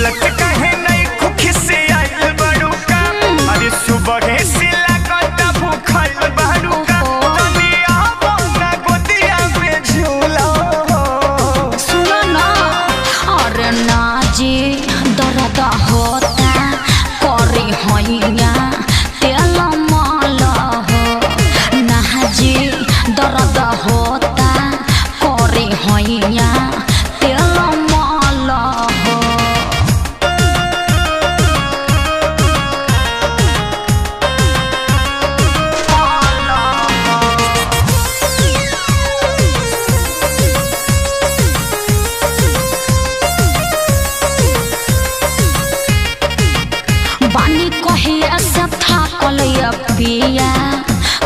बोलत कहे नहीं खुखी से आइल बड़ू का अरे सुबह से लागत भूखल बड़ू का तनिया बना गोदिया में झूला सुनो ना अरे ना जी दर्द होता करी हैया तेल माल हो ना जी दर्द होता करी हैया तेल माल हो बानी कहे ऐसा था कलया पिया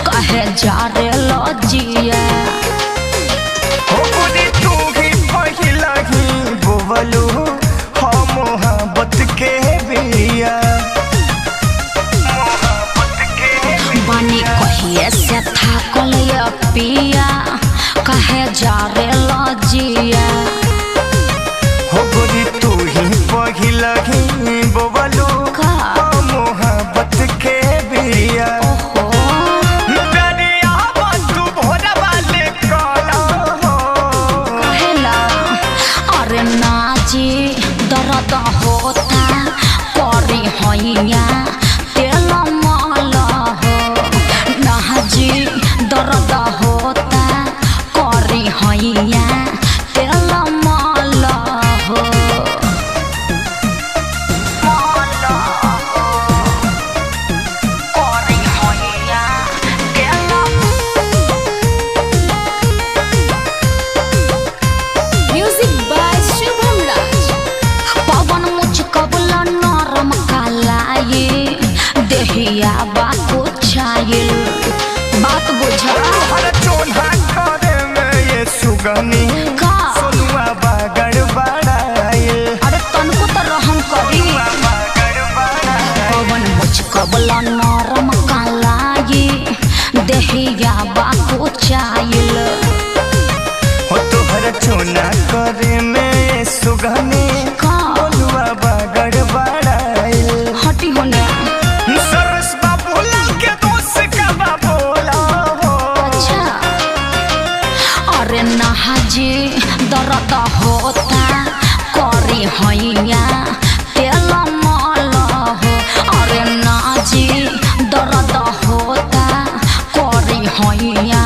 कहे जा रे लजिया हो गोरी तू ही पहिला ही बोवलू हो मोहब्बत के बिया बानी कहे ऐसा था कलया पिया कहे जा रे लजिया हो गोरी तू ही पहिला ही बोवलू का मोहब्बत के बिया कहेला अरे नाजी दर्द होता करी हैया तेल माल हो नाजी दर्द होता करी हैया तेल माल हो करी हैया तेल म्यूजिक बाय शुभम राज पवन मुझकबला नरम कालाये देहिया बाको छायल बात बुझा हर चोन्हा करे में ये सुगनी का सोनुआ बागड़ बड़ाए अरे तनको तो रहम करी बागड़ बड़ाए पवन मुझकबला नरम कालाये देहिया बाको छायल हो तोहर चोना करे में ये सुगनी का सोनुआ बागड़ बड़ाए हटी होने सरस बाबूला के दोस्त का बाबूला हो अच्छा अरे नहाजी दर्द होता करी हैया तेल माल हो अरे नाजी दर्द होता करी हैया